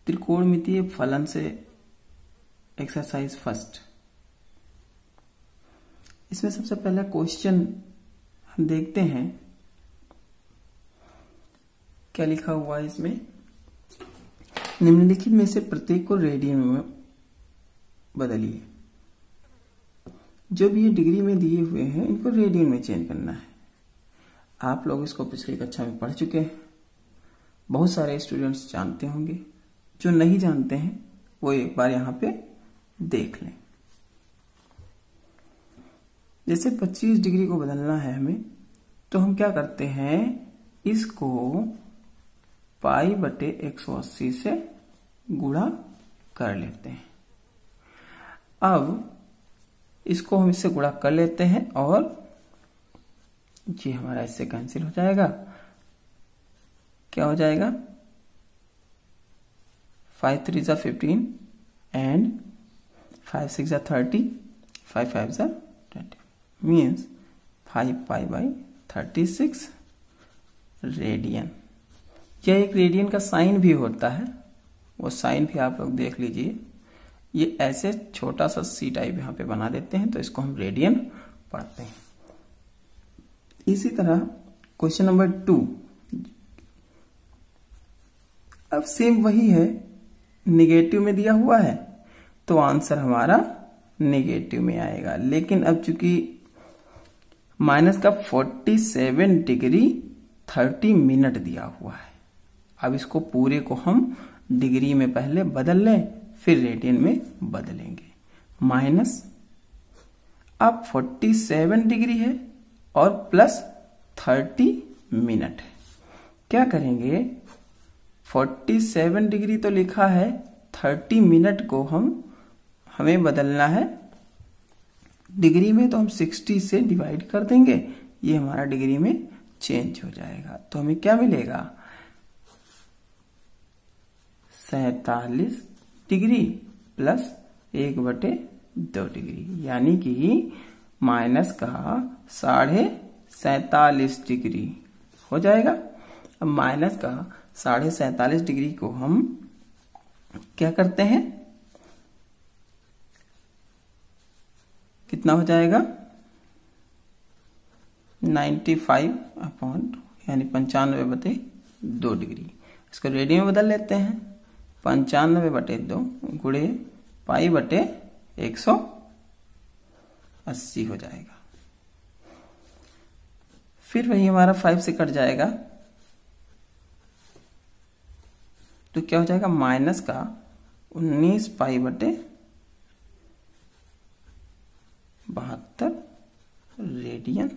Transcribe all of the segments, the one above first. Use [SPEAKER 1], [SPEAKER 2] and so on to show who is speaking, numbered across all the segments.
[SPEAKER 1] त्रिकोणमितीय फलन से एक्सरसाइज फर्स्ट। इसमें सबसे पहला क्वेश्चन हम देखते हैं क्या लिखा हुआ है इसमें। निम्नलिखित में से प्रत्येक को रेडियन में बदलिए। जो भी ये डिग्री में दिए हुए हैं इनको रेडियन में चेंज करना है। आप लोग इसको पिछली कक्षा में पढ़ चुके हैं, बहुत सारे स्टूडेंट्स जानते होंगे। जो नहीं जानते हैं वो एक बार यहां पे देख लें। जैसे 25 डिग्री को बदलना है हमें, तो हम क्या करते हैं, इसको पाई बटे 180 से गुणा कर लेते हैं। अब इसको हम इससे गुणा कर लेते हैं और ये हमारा इससे कैंसिल हो जाएगा। क्या हो जाएगा, 5 3 जा 15 एंड 5 6 जा 30, 5 5 जा 20 मीन्स 5 पाई बाई 36 रेडियन। यह एक रेडियन का साइन भी होता है, वो साइन भी आप लोग देख लीजिए। ये ऐसे छोटा सा सी टाइप यहां पे बना देते हैं, तो इसको हम रेडियन पढ़ते हैं। इसी तरह क्वेश्चन नंबर 2, अब सेम वही है, निगेटिव में दिया हुआ है तो आंसर हमारा निगेटिव में आएगा। लेकिन अब चूंकि माइनस का 47 डिग्री 30 मिनट दिया हुआ है, अब इसको पूरे को हम डिग्री में पहले बदल लें, फिर रेडियन में बदलेंगे। माइनस अब 47 डिग्री है और प्लस 30 मिनट है। क्या करेंगे, 47 डिग्री तो लिखा है, 30 मिनट को हमें बदलना है डिग्री में, तो हम 60 से डिवाइड कर देंगे, ये हमारा डिग्री में चेंज हो जाएगा। तो हमें क्या मिलेगा, 47 डिग्री प्लस 1/2 डिग्री, यानी कि माइनस का 47.5 डिग्री हो जाएगा। अब माइनस का 47.5 डिग्री को हम क्या करते हैं, कितना हो जाएगा, 95 यानी 95/2 डिग्री। इसको रेडियन में बदल लेते हैं, 95/2 गुणे पाई बटे 180 हो जाएगा। फिर वही हमारा 5 से कट जाएगा, तो क्या हो जाएगा, माइनस का 19 पाई बटे 72 रेडियन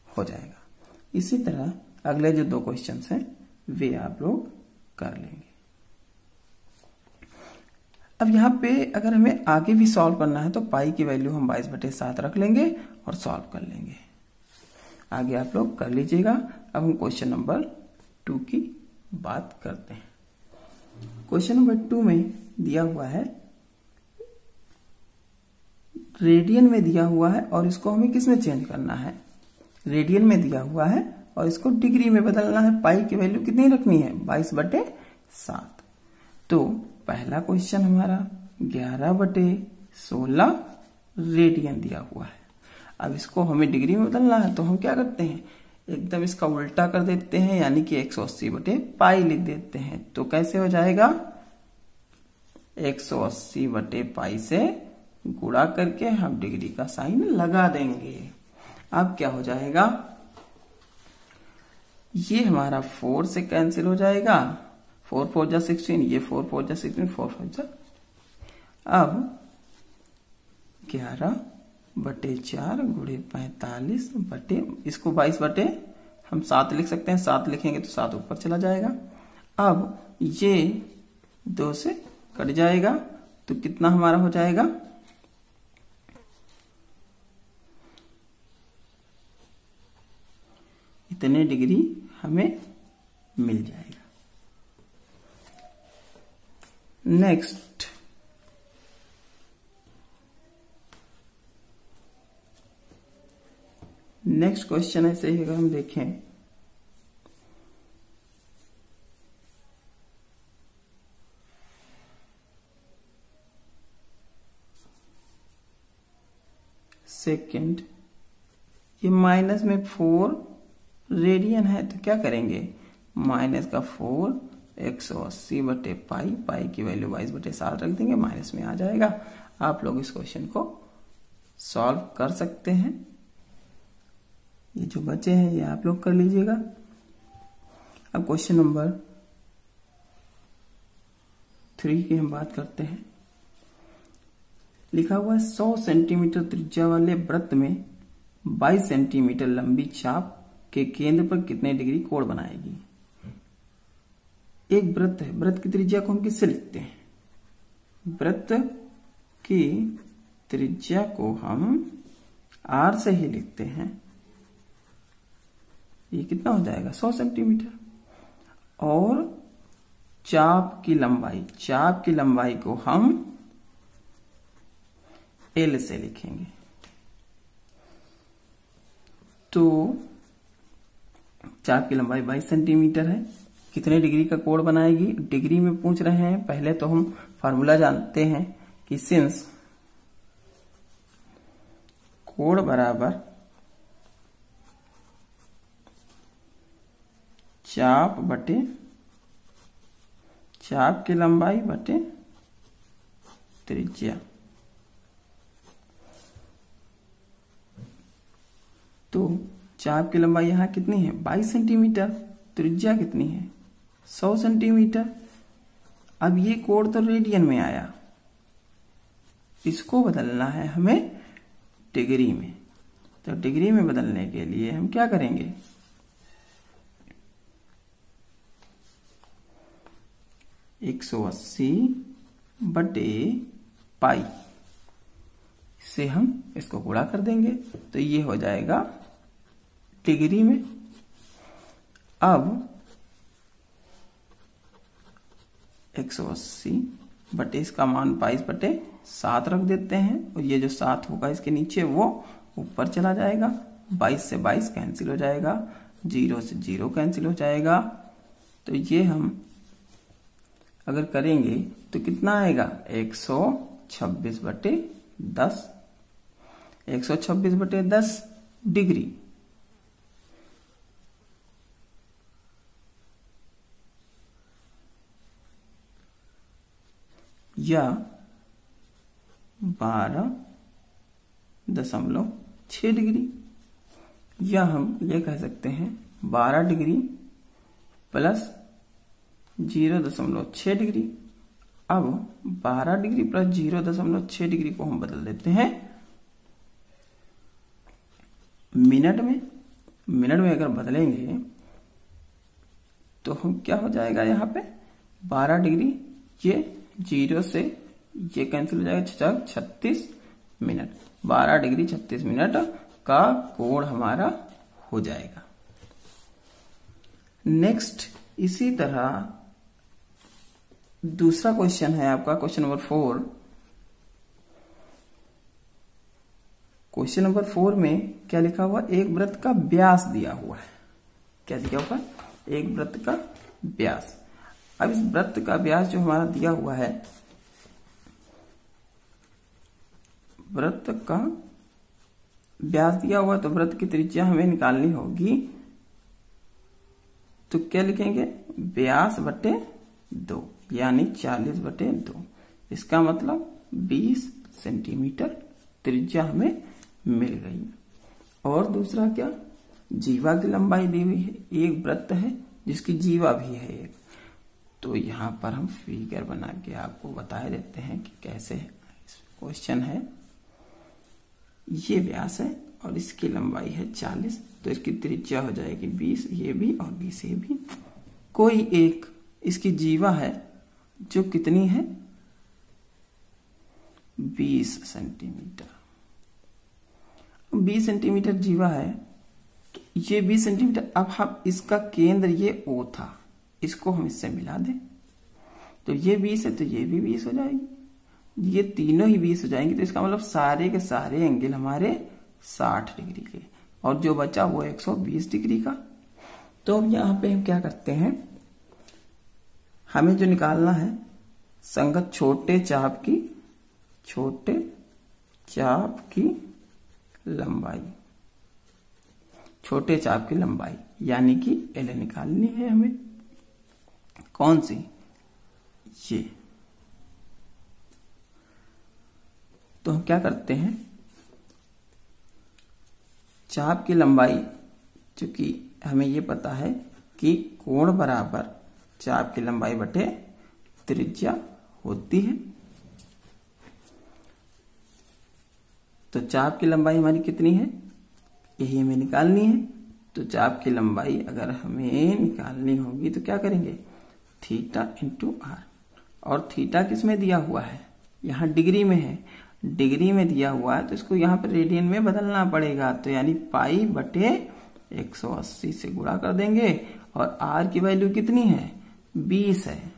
[SPEAKER 1] हो जाएगा। इसी तरह अगले जो 2 क्वेश्चन हैं वे आप लोग कर लेंगे। अब यहाँ पे अगर हमें आगे भी सॉल्व करना है तो पाई की वैल्यू हम 22/7 रख लेंगे और सॉल्व कर लेंगे। आगे आप लोग कर लीजिएगा। अब हम क्वेश्चन नंबर 2 की बात करते हैं। क्वेश्चन नंबर 2 में दिया हुआ है, रेडियन में दिया हुआ है और इसको हमें किस में चेंज करना है, रेडियन में दिया हुआ है और इसको डिग्री में बदलना है। पाई की वैल्यू कितनी रखनी है, 22/7। तो पहला क्वेश्चन हमारा 11/16 रेडियन दिया हुआ है। अब इसको हमें डिग्री में बदलना है, तो हम क्या करते हैं, एकदम इसका उल्टा कर देते हैं, यानी कि 180/पाई लिख देते हैं। तो कैसे हो जाएगा, 180/पाई से गुणा करके हम डिग्री का साइन लगा देंगे। अब क्या हो जाएगा, ये हमारा 4 से कैंसिल हो जाएगा, 4 4 जा 16, ये 4 4 जा 16, 4 5 जा। अब 11/4 गुणे 45 बटे, इसको 22 हम 7 लिख सकते हैं, 7 लिखेंगे तो 7 ऊपर चला जाएगा। अब ये 2 से कट जाएगा, तो कितना हमारा हो जाएगा, इतने डिग्री हमें मिल जाएगा। नेक्स्ट क्वेश्चन ऐसे ही अगर हम देखें, सेकेंड। ये माइनस में 4 रेडियन है, तो क्या करेंगे, माइनस का 4 180 बटे पाई, पाई की वैल्यू 22/7 रख देंगे, माइनस में आ जाएगा। आप लोग इस क्वेश्चन को सॉल्व कर सकते हैं। ये जो बचे हैं ये आप लोग कर लीजिएगा। अब क्वेश्चन नंबर 3 की हम बात करते हैं। लिखा हुआ है 100 सेंटीमीटर त्रिज्या वाले वृत्त में 22 सेंटीमीटर लंबी चाप के केंद्र पर कितने डिग्री कोण बनाएगी। एक वृत्त है, वृत्त की त्रिज्या को हम किससे लिखते हैं, वृत्त की त्रिज्या को हम r से ही लिखते हैं। ये कितना हो जाएगा 100 सेंटीमीटर। और चाप की लंबाई को हम l से लिखेंगे। तो चाप की लंबाई 22 सेंटीमीटर है, कितने डिग्री का कोण बनाएगी, डिग्री में पूछ रहे हैं। पहले तो हम फार्मूला जानते हैं कि सिंस कोण बराबर चाप बटे चाप की लंबाई बटे त्रिज्या। तो चाप की लंबाई यहां कितनी है 22 सेंटीमीटर, त्रिज्या कितनी है 100 सेंटीमीटर। अब ये कोण तो रेडियन में आया, इसको बदलना है हमें डिग्री में। तो डिग्री में बदलने के लिए हम क्या करेंगे, एक 180 बटे पाई से हम इसको गुणा कर देंगे, तो ये हो जाएगा डिग्री में। अब 180 बटे इसका मान 22/7 रख देते हैं, और ये जो 7 होगा इसके नीचे वो ऊपर चला जाएगा, 22 से 22 कैंसिल हो जाएगा, 0 से 0 कैंसिल हो जाएगा। तो ये हम अगर करेंगे तो कितना आएगा 126/10, 126/10 डिग्री। या 12.6 डिग्री, या हम ये कह सकते हैं 12 डिग्री प्लस 0.6 डिग्री। अब 12 डिग्री प्लस 0.6 डिग्री को हम बदल देते हैं मिनट में। मिनट में अगर बदलेंगे तो हम क्या हो जाएगा, यहाँ पे 12 डिग्री, ये 0 से ये कैंसिल हो जाएगा, 36 मिनट, 12 डिग्री 36 मिनट का कोण हमारा हो जाएगा। नेक्स्ट इसी तरह दूसरा क्वेश्चन है आपका, क्वेश्चन नंबर 4। क्वेश्चन नंबर 4 में क्या लिखा हुआ, एक वृत्त का व्यास दिया हुआ है। क्या दिया हुआ, एक वृत्त का व्यास। अब इस वृत्त का व्यास जो हमारा दिया हुआ है, वृत्त का व्यास दिया हुआ, तो वृत्त की त्रिज्या हमें निकालनी होगी। तो क्या लिखेंगे, व्यास बटे 2, यानी 40/2। इसका मतलब 20 सेंटीमीटर त्रिज्या हमें मिल गई। और दूसरा क्या, जीवा की लंबाई दी हुई है, एक वृत्त है जिसकी जीवा भी है एक। तो यहां पर हम फिगर बना के आपको बता देते हैं कि कैसे क्वेश्चन है। ये व्यास है और इसकी लंबाई है 40, तो इसकी त्रिज्या हो जाएगी 20, ये भी और 20 ये भी। कोई एक इसकी जीवा है जो कितनी है 20 सेंटीमीटर। 20 सेंटीमीटर जीवा है, तो ये 20 सेंटीमीटर। अब हम इसका केंद्र ये O था, इसको हम इससे मिला दें, तो ये 20 है तो ये भी 20 हो जाएगी, ये तीनों ही 20 हो जाएंगे। तो इसका मतलब सारे के सारे एंगल हमारे 60 डिग्री के, और जो बचा वो 120 डिग्री का। तो अब यहां पे हम क्या करते हैं, हमें जो निकालना है संगत छोटे चाप की लंबाई, छोटे चाप की लंबाई, यानी कि एल निकालनी है हमें। कौन सी? ये। तो हम क्या करते हैं, चाप की लंबाई, चूंकि हमें ये पता है कि कोण बराबर चाप की लंबाई बटे त्रिज्या होती है, तो चाप की लंबाई हमारी कितनी है, यही हमें निकालनी है। तो चाप की लंबाई अगर हमें निकालनी होगी तो क्या करेंगे, थीटा इंटू आर। और थीटा किस में दिया हुआ है, यहाँ डिग्री में है, डिग्री में दिया हुआ है तो इसको यहाँ पर रेडियन में बदलना पड़ेगा। तो यानी पाई बटे 180 से गुणा कर देंगे, और आर की वैल्यू कितनी है, 20 है।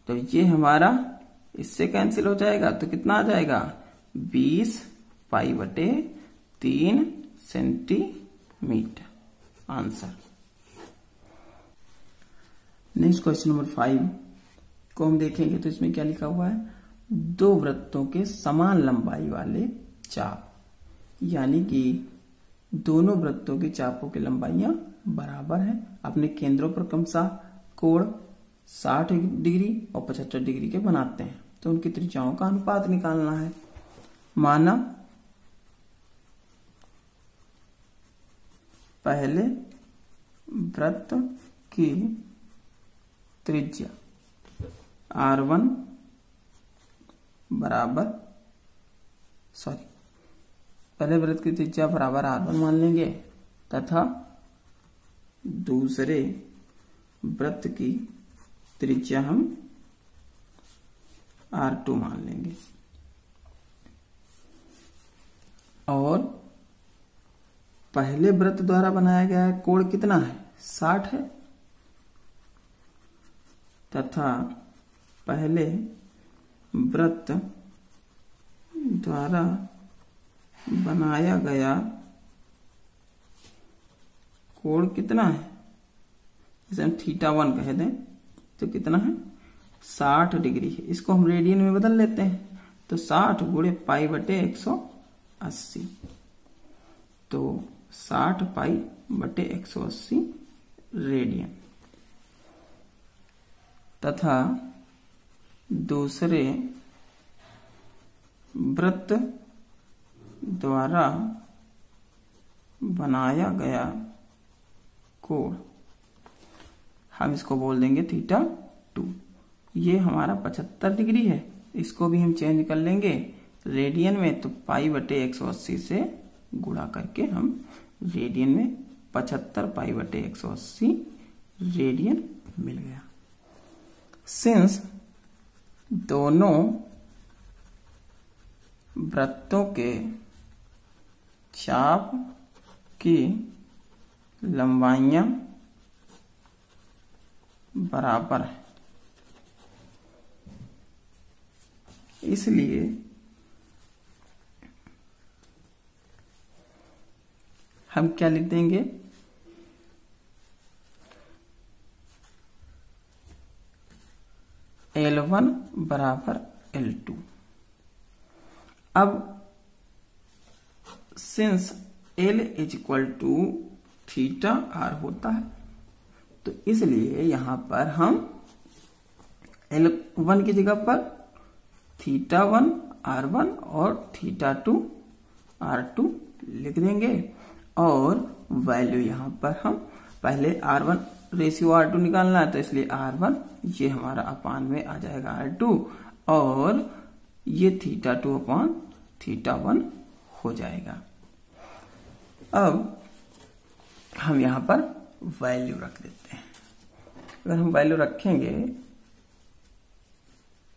[SPEAKER 1] तो ये हमारा इससे कैंसिल हो जाएगा, तो कितना आ जाएगा, 20 पाई बटे 3 centimetre. Answer. Next question number 5 को हम देखेंगे तो इसमें क्या लिखा हुआ है, दो वृत्तों के समान लंबाई वाले चाप, यानी कि दोनों वृत्तों के चापों की लंबाइयां बराबर हैं, अपने केंद्रों पर क्रमशः कोण 60 डिग्री और 75 डिग्री के बनाते हैं, तो उनकी त्रिज्याओं का अनुपात निकालना है। माना पहले वृत्त की त्रिज्या R1 बराबर, पहले वृत्त की त्रिज्या बराबर R1 मान लेंगे, तथा दूसरे वृत्त की त्रिज्या हम R2 मान लेंगे। और पहले वृत्त द्वारा बनाया गया है कोण कितना है, 60 है, तथा पहले वृत्त द्वारा बनाया गया कोण कितना है, जैसे हम θ1 कह दें तो कितना है, 60 डिग्री है। इसको हम रेडियन में बदल लेते हैं, तो 60 गुणे पाई बटे 180, तो 60 पाई बटे 180 रेडियन। तथा दूसरे वृत्त द्वारा बनाया गया कोण, हम इसको बोल देंगे θ2। ये हमारा 75 डिग्री है, इसको भी हम चेंज कर लेंगे रेडियन में, तो पाई बटे 180 से गुणा करके हम रेडियन में 75 पाई बटे 180 रेडियन मिल गया। सिंस दोनों वृत्तों के चाप की लंबाइयां बराबर है, इसलिए हम क्या लिख देंगे, L1 बराबर L2। अब since L is equal to θr होता है, तो इसलिए यहां पर हम L1 की जगह पर θ1 R1 और θ2 R2 लिख देंगे। और वैल्यू यहां पर हम पहले R1 रेशियो R2 निकालना है, तो इसलिए R1 ये हमारा अपान में आ जाएगा R2, और ये θ2 अपान θ1 हो जाएगा। अब हम यहां पर वैल्यू रख देते हैं। अगर हम वैल्यू रखेंगे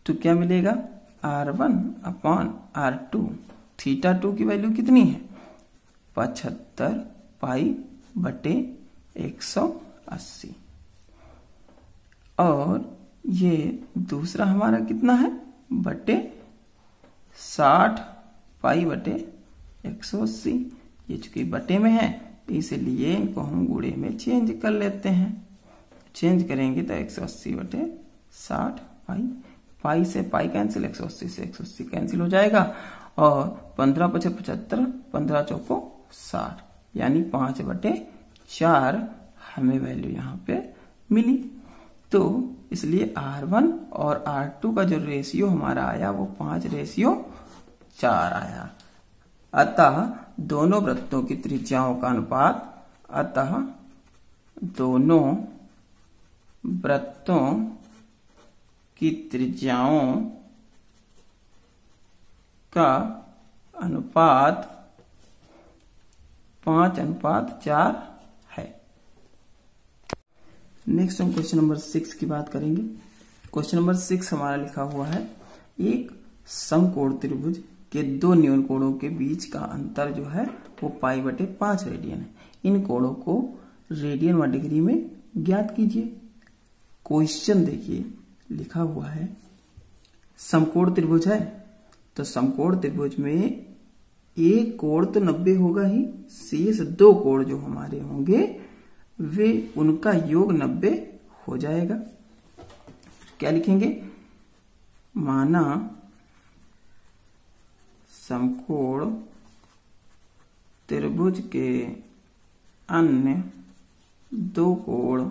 [SPEAKER 1] तो क्या मिलेगा, R1 अपान R2, θ2 की वैल्यू कितनी है, 75 पाई बटे 180, और ये दूसरा हमारा कितना है, बटे 60 पाई बटे 180। ये चूंकि बटे में है इसलिए इनको हम गुणे में चेंज कर लेते हैं। चेंज करेंगे तो 180 बटे 60 पाई, पाई से पाई कैंसिल, 180 से 180 कैंसिल हो जाएगा, और 15 × 5 = 75, 15 × 4 = 60, यानी 5/4 हमें वैल्यू यहाँ पे मिली। तो इसलिए R1 और R2 का जो रेशियो हमारा आया वो 5/4 आया। अतः दोनों वृत्तों की त्रिज्याओं का अनुपात, अतः दोनों वृत्तों की त्रिज्याओं का अनुपात 5/4 है। नेक्स्ट हम क्वेश्चन नंबर 6 की बात करेंगे। क्वेश्चन नंबर 6 हमारा लिखा हुआ है, एक समकोण त्रिभुज के दो न्यून कोणों के बीच का अंतर जो है वो π/5 रेडियन है। इन कोणों को रेडियन व डिग्री में ज्ञात कीजिए। क्वेश्चन देखिए लिखा हुआ है, समकोण त्रिभुज है तो समकोण त्रिभुज में एक कोण तो 90 होगा ही, शेष दो कोण जो हमारे होंगे वे उनका योग 90 हो जाएगा। क्या लिखेंगे, माना समकोण त्रिभुज के अन्य दो कोण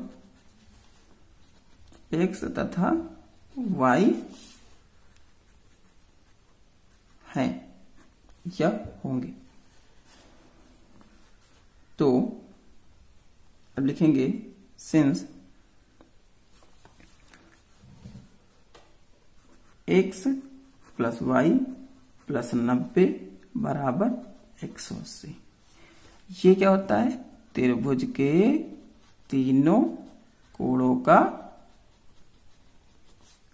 [SPEAKER 1] x तथा y हैं या होंगे। तो अब लिखेंगे सिंस x + y + 90 = 180। ये क्या होता है, त्रिभुज के तीनों कोणों का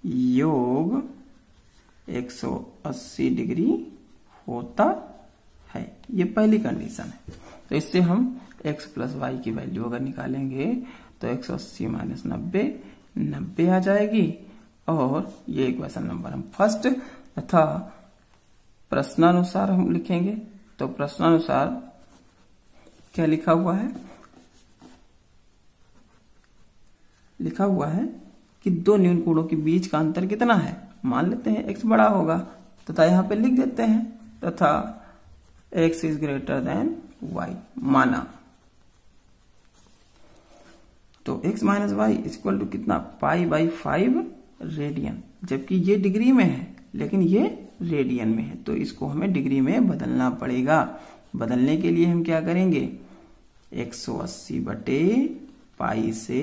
[SPEAKER 1] योग 180 डिग्री होता है। ये पहली कंडीशन है। तो इससे हम x + y की वैल्यू अगर निकालेंगे तो 180 - 90 90 आ जाएगी। और ये इक्वेशन नंबर हम फर्स्ट तथा प्रश्नानुसार हम लिखेंगे। तो प्रश्नानुसार क्या लिखा हुआ है, लिखा हुआ है कि दो न्यून कोणों के बीच का अंतर कितना है, मान लेते हैं x बड़ा होगा तथा यहाँ पे लिख देते हैं तथा x > y माना। तो x - y = कितना, π/5 रेडियन। जबकि ये डिग्री में है लेकिन ये रेडियन में है, तो इसको हमें डिग्री में बदलना पड़ेगा। बदलने के लिए हम क्या करेंगे, 180/π से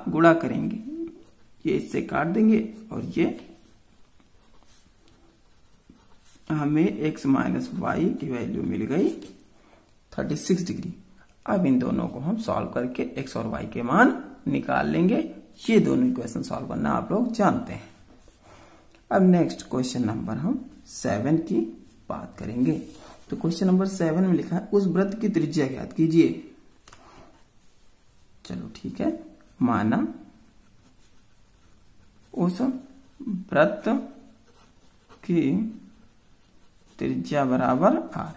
[SPEAKER 1] गुणा करेंगे, ये इससे काट देंगे और ये हमें x - y की वैल्यू मिल गई 36 डिग्री। अब इन दोनों को हम सॉल्व करके x और y के मान निकाल लेंगे। ये दोनों इक्वेशन सॉल्व करना आप लोग जानते हैं। अब नेक्स्ट क्वेश्चन नंबर हम 7 की बात करेंगे। तो क्वेश्चन नंबर 7 में लिखा है, उस वृत्त की त्रिज्या ज्ञात कीजिए। चलो ठीक है, माना उस वृत्त की त्रिज्या बराबर r,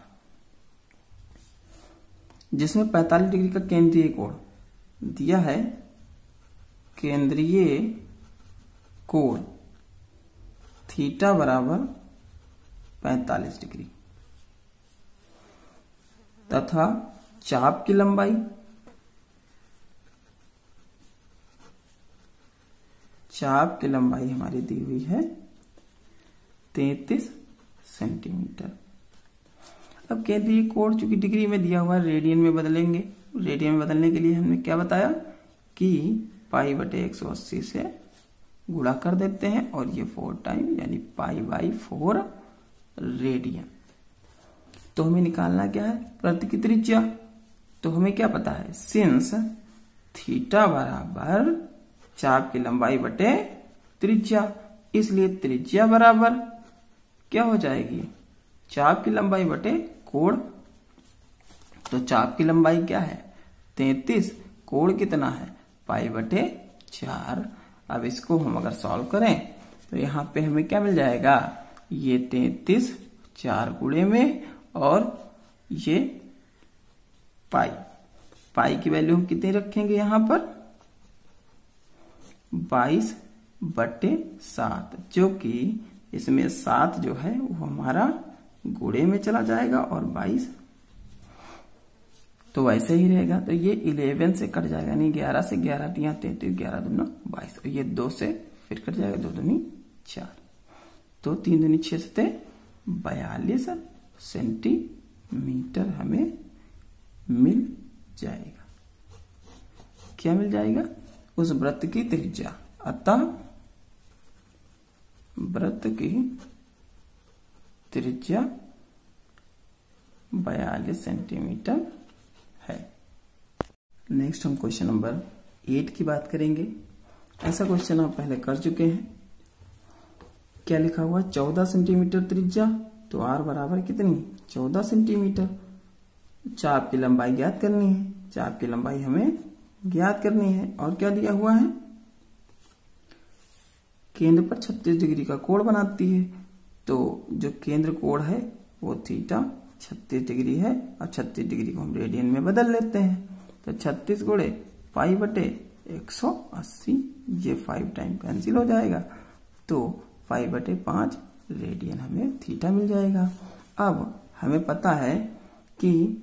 [SPEAKER 1] जिसमें 45 डिग्री का केंद्रीय कोण दिया है। केंद्रीय कोण थीटा बराबर 45 डिग्री तथा चाप की लंबाई हमारी दी हुई है 33 सेंटीमीटर। अब केंद्रीय कोण चूंकि डिग्री में दिया हुआ है, रेडियन में बदलेंगे। रेडियन में बदलने के लिए हमने क्या बताया कि π/180 से गुणा कर देते हैं और ये 4 टाइम यानी π/4 रेडियन। तो हमें निकालना क्या है, वृत्त की त्रिज्या। तो हमें क्या पता है, सिंस थीटा बराबर चाप की लंबाई बटे त्रिज्या, इसलिए त्रिज्या बराबर क्या हो जाएगी, चाप की लंबाई बटे कोण। तो चाप की लंबाई क्या है 33, कोण कितना है π/4। अब इसको हम अगर सॉल्व करें तो यहाँ पे हमें क्या मिल जाएगा, ये 33 4 गुणे में और ये पाई की वैल्यू हम कितनी रखेंगे यहाँ पर 22/7, जो कि इसमें 7 जो है वो हमारा गुणे में चला जाएगा और 22 तो वैसे ही रहेगा। तो ये 11 से कट जाएगा, नहीं 11 से 11 दिया 33, 11 दूना 22, और ये 2 से फिर कट जाएगा, 2 दूनी 4, तो 3 दूनी 6 से 42 सेंटीमीटर हमें मिल जाएगा। क्या मिल जाएगा? उस वृत्त की त्रिज्या। अतः वृत्त की त्रिज्या 42 सेंटीमीटर है। नेक्स्ट हम क्वेश्चन नंबर 8 की बात करेंगे। ऐसा क्वेश्चन आप पहले कर चुके हैं। क्या लिखा हुआ? 14 सेंटीमीटर त्रिज्या, तो आर बराबर कितनी? 14 सेंटीमीटर। चाप की लंबाई ज्ञात करनी है, चाप की लंबाई हमें ज्ञात करनी है। और क्या दिया हुआ है? केंद्र पर 36 डिग्री का कोण बनाती है, तो जो केंद्र कोण है वो थीटा 36 डिग्री है, और 36 डिग्री को हम रेडियन में बदल लेते हैं। तो 36 गुणे पाई बटे 180, ये 5 टाइम कैंसिल हो जाएगा, तो पाई बटे 5 रेडियन हमें थीटा मिल जाएगा। अब हमें पता है कि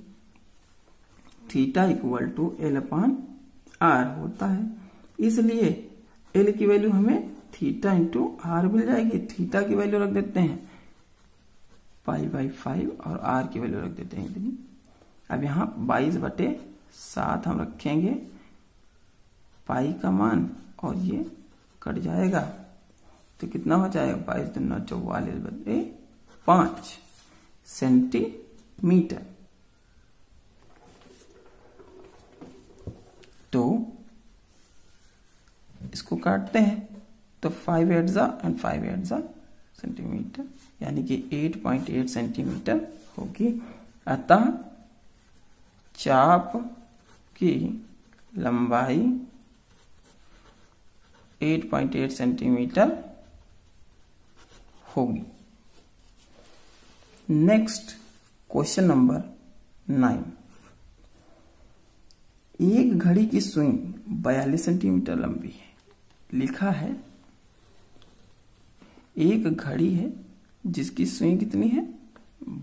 [SPEAKER 1] थीटा इक्वल टू L/R होता है, इसलिए L की वैल्यू हमें थीटा इंटू आर मिल जाएगी। थीटा की वैल्यू रख देते हैं π/5 और आर की वैल्यू रख देते हैं इतनी। अब यहाँ 22/7 हम रखेंगे, पाई का मान, और ये कट जाएगा, तो कितना हो जाएगा? 22 दूना 44/5 सेंटीमीटर। तो इसको काटते हैं, तो 5 8 एंड 5 8 सेंटीमीटर, यानी कि 8.8 सेंटीमीटर होगी। अतः चाप की लंबाई 8.8 सेंटीमीटर होगी। Next question number 9। एक घड़ी की सुई 42 सेंटीमीटर लंबी है। लिखा है एक घड़ी है जिसकी सुई कितनी है?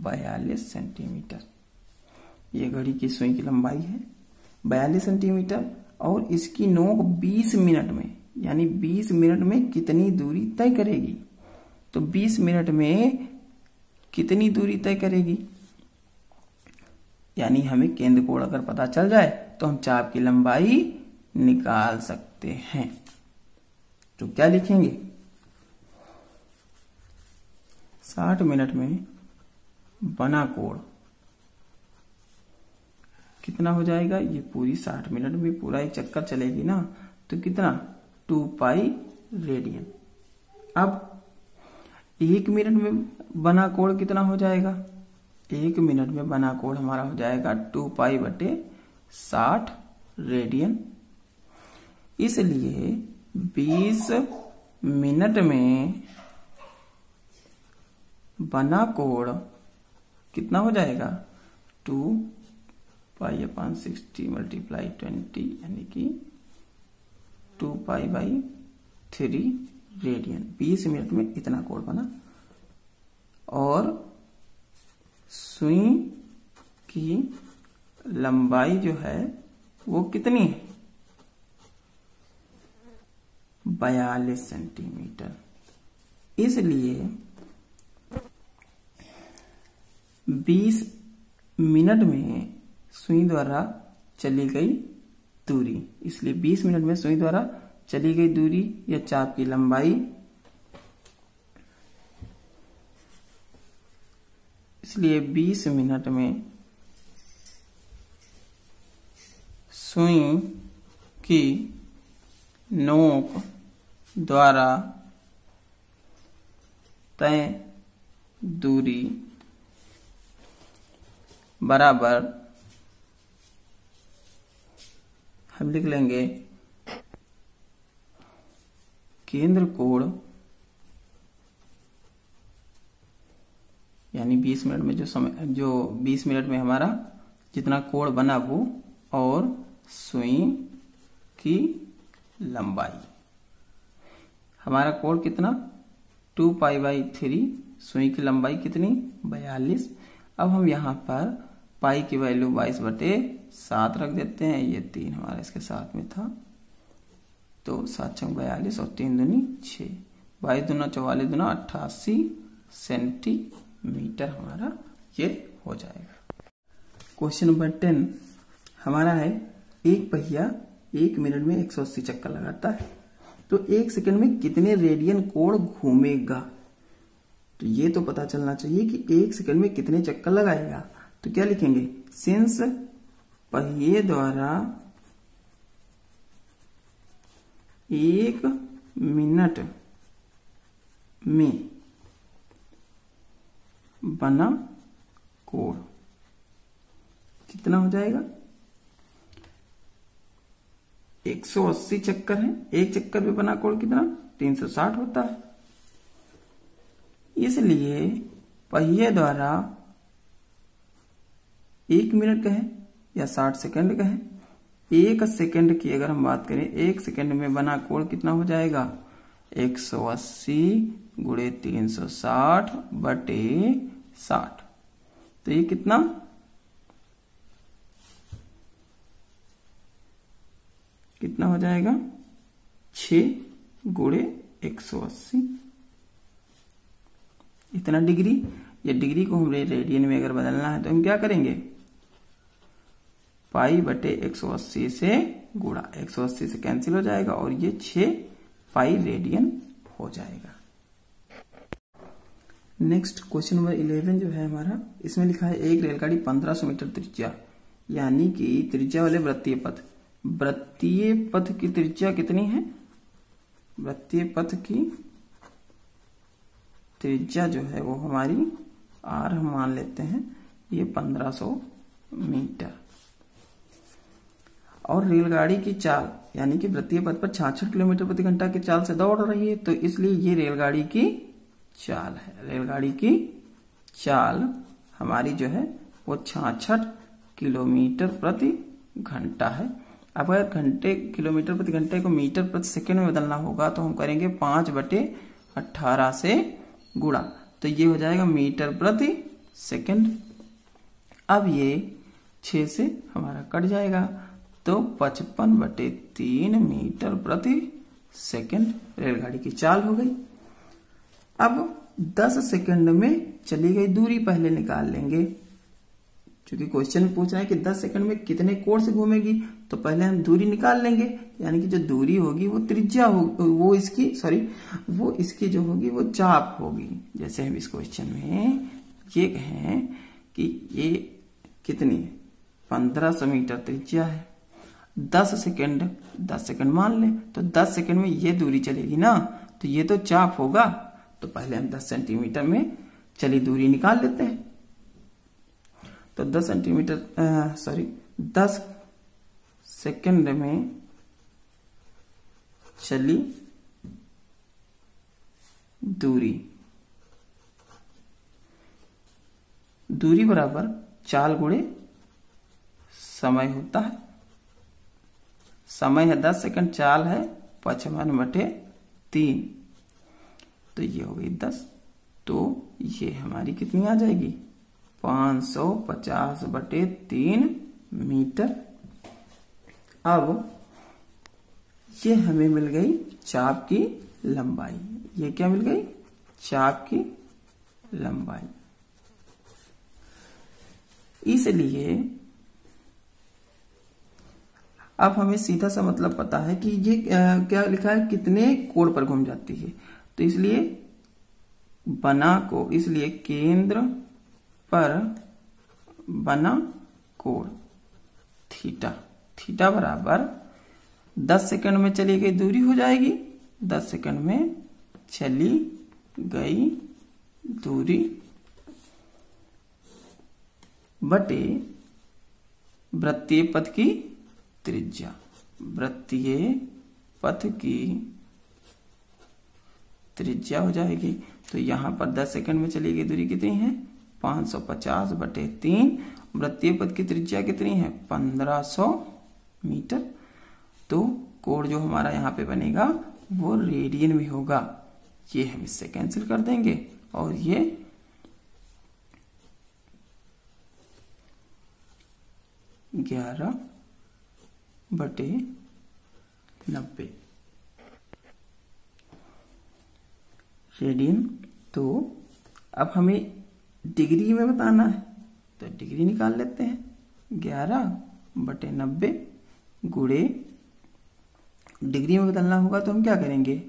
[SPEAKER 1] 42 सेंटीमीटर। ये घड़ी की सुई की लंबाई है 42 सेंटीमीटर, और इसकी नोक 20 मिनट में, यानी 20 मिनट में कितनी दूरी तय करेगी? तो 20 मिनट में कितनी दूरी तय करेगी? यानी हमें केंद्र कोण अगर पता चल जाए तो हम चाप की लंबाई निकाल सकते हैं। तो क्या लिखेंगे? 60 मिनट में बना कोण कितना हो जाएगा? ये पूरी 60 मिनट में पूरा एक चक्कर चलेगी ना, तो कितना? 2 पाई रेडियन। अब 1 मिनट में बना कोण कितना हो जाएगा? 1 मिनट में बना कोण हमारा हो जाएगा 2 पाई बटे 60 रेडियन। इसलिए 20 मिनट में बना कोण कितना हो जाएगा? 2 पाई अपॉन 60 मल्टीप्लाई 20, यानी कि 2 पाई बाई 3 रेडियन। 20 मिनट में इतना कोण बना। और सुई की लंबाई जो है वो कितनी है? 42 सेंटीमीटर। इसलिए 20 मिनट में सुई द्वारा चली गई दूरी, इसलिए 20 मिनट में सुई द्वारा चली गई दूरी या चाप की लंबाई, इसलिए 20 मिनट में सुई की नोक द्वारा तय दूरी बराबर हम लिख लेंगे केंद्र कोण, यानी 20 मिनट में जो 20 मिनट में हमारा जितना कोण बना वो, और सुई की लंबाई। हमारा कोण कितना? 2π/3 सुई की लंबाई कितनी 42। अब हम यहाँ पर पाई की वैल्यू 22/7 रख देते हैं। ये 3 हमारा इसके साथ में था, तो 7×6 42 और 3 दूनी 6, 22 दूना 44 दूना 88 सेंटीमीटर हमारा ये हो जाएगा। क्वेश्चन नंबर 10 हमारा है, एक पहिया 1 मिनट में 180 चक्कर लगाता है, तो 1 सेकंड में कितने रेडियन कोण घूमेगा। तो ये तो पता चलना चाहिए कि 1 सेकंड में कितने चक्कर लगाएगा। तो क्या लिखेंगे, सिंस पहिए द्वारा 1 मिनट में बना कोण कितना हो जाएगा। 180 चक्कर है, एक चक्कर में बना कोण कितना 360 होता है। इसलिए पहिए द्वारा 1 मिनट का है या 60 सेकंड का है, 1 सेकंड की अगर हम बात करें, 1 सेकंड में बना कोण कितना हो जाएगा 180 गुणे 360/60। तो ये कितना हो जाएगा 6 गुणे 180, इतना डिग्री। ये डिग्री को हमें रेडियन में अगर बदलना है तो हम क्या करेंगे, π/180 से गुणा, 180 से कैंसिल हो जाएगा और ये 6 पाई रेडियन हो जाएगा। नेक्स्ट क्वेश्चन नंबर 11 जो है हमारा, इसमें लिखा है एक रेलगाड़ी 1500 मीटर त्रिज्या यानी कि त्रिज्या वाले वृत्तीय पथ की त्रिज्या कितनी है। वृत्तीय पथ की त्रिज्या जो है वो हमारी r हम मान लेते हैं, ये 1500 मीटर। और रेलगाड़ी की चाल यानी कि वृत्तीय पथ पर 66 किलोमीटर प्रति घंटा की चाल से दौड़ रही है, तो इसलिए ये रेलगाड़ी की चाल है। रेलगाड़ी की चाल हमारी जो है वो 66 किलोमीटर प्रति घंटा है। अब अगर किलोमीटर प्रति घंटे को मीटर प्रति सेकंड में बदलना होगा तो हम करेंगे 5/18 से गुणा, तो ये हो जाएगा मीटर प्रति सेकंड। अब ये 6 से हमारा कट जाएगा, तो 55/3 मीटर प्रति सेकंड रेलगाड़ी की चाल हो गई। अब 10 सेकंड में चली गई दूरी पहले निकाल लेंगे, क्योंकि क्वेश्चन में पूछ रहा है कि 10 सेकंड में कितने कोण से घूमेगी, तो पहले हम दूरी निकाल लेंगे। यानी कि जो दूरी होगी वो त्रिज्या होगी, वो इसकी जो होगी वो चाप होगी। जैसे हम इस क्वेश्चन में ये कहें कि ये कितनी है 1500 मीटर त्रिज्या है, 10 सेकंड मान ले, तो 10 सेकंड में ये दूरी चलेगी ना, तो ये तो चाप होगा। तो पहले हम 10 सेंटीमीटर में चली दूरी निकाल लेते हैं। तो 10 सेकंड में चली दूरी बराबर चाल गुणे समय होता है। समय है 10 सेकंड, चाल है 55/3, तो ये हो गई 10। तो ये हमारी कितनी आ जाएगी 550/3 मीटर। अब ये हमें मिल गई चाप की लंबाई। ये क्या मिल गई चाप की लंबाई। इसलिए अब हमें सीधा सा मतलब पता है कि ये क्या लिखा है कितने कोण पर घूम जाती है। तो इसलिए केंद्र पर बना कोण थीटा बराबर 10 सेकंड में चली गई दूरी हो जाएगी, 10 सेकंड में चली गई दूरी बटे वृत्तीय पथ की त्रिज्या। वृत्तीय पथ की त्रिज्या हो जाएगी। तो यहां पर 10 सेकंड में चली गई दूरी कितनी है 550/3। वृत्तीय पथ की त्रिज्या कितनी है 1500 मीटर। तो कोण जो हमारा यहाँ पे बनेगा वो रेडियन में होगा। ये हम इससे कैंसिल कर देंगे और ये 11/90 रेडियन। तो अब हमें डिग्री में बताना है तो डिग्री निकाल लेते हैं। 11/90 गुणे, डिग्री में बदलना होगा तो हम क्या करेंगे,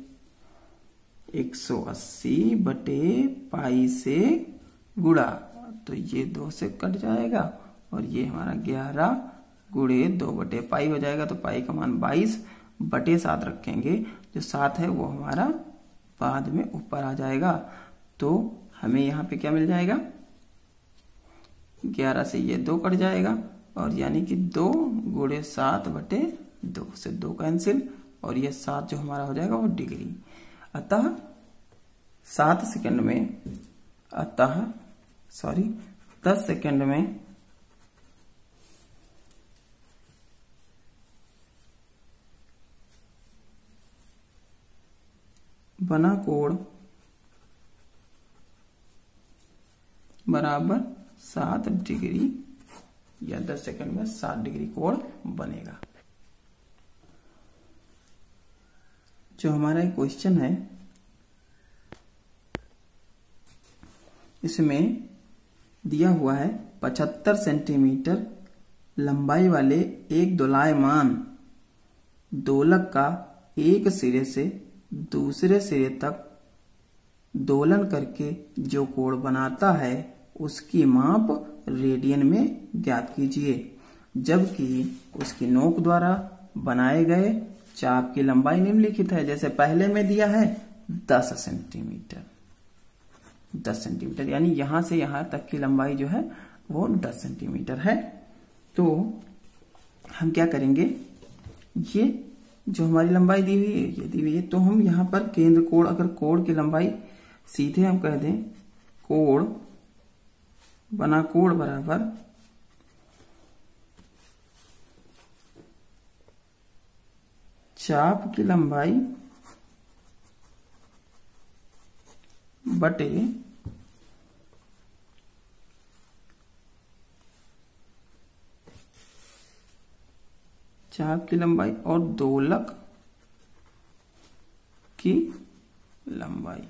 [SPEAKER 1] 180/पाई से गुणा, तो ये 2 से कट जाएगा और ये हमारा 11 गुणे 2/पाई हो जाएगा। तो पाई का मान 22/7 रखेंगे, जो 7 है वो हमारा बाद में ऊपर आ जाएगा। तो हमें यहाँ पे क्या मिल जाएगा, 11 से ये 2 कट जाएगा और यानी कि 2 गुणे 7/2 से 2 कैंसिल और ये 7 जो हमारा हो जाएगा वो डिग्री। अतः 10 सेकंड में बना कोण बराबर 7 डिग्री, या 10 सेकंड में 7 डिग्री कोण बनेगा। जो हमारा एक क्वेश्चन है इसमें दिया हुआ है 75 सेंटीमीटर लंबाई वाले एक दोलायमान दोलक का एक सिरे से दूसरे सिरे तक दोलन करके जो कोण बनाता है उसकी माप रेडियन में ज्ञात कीजिए, जबकि उसकी नोक द्वारा बनाए गए चाप की लंबाई निम्नलिखित है। जैसे पहले में दिया है 10 सेंटीमीटर, 10 सेंटीमीटर यानी यहां से यहां तक की लंबाई जो है वो 10 सेंटीमीटर है। तो हम क्या करेंगे, ये जो हमारी लंबाई दी हुई है ये दी हुई है, तो हम यहां पर केंद्र कोण, अगर कोण की लंबाई सीधे हम कह दें कोण बना कोण बराबर चाप की लंबाई बटे चाप की लंबाई और दोलक की लंबाई।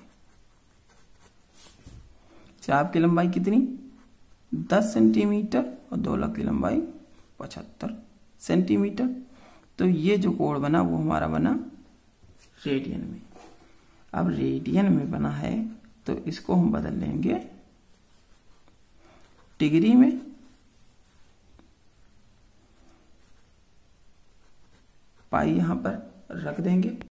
[SPEAKER 1] चाप की लंबाई कितनी, 10 सेंटीमीटर और दोलक की लंबाई 75 सेंटीमीटर। तो ये जो कोण बना वो हमारा बना रेडियन में। अब रेडियन में बना है तो इसको हम बदल लेंगे डिग्री में। पाई यहां पर रख देंगे।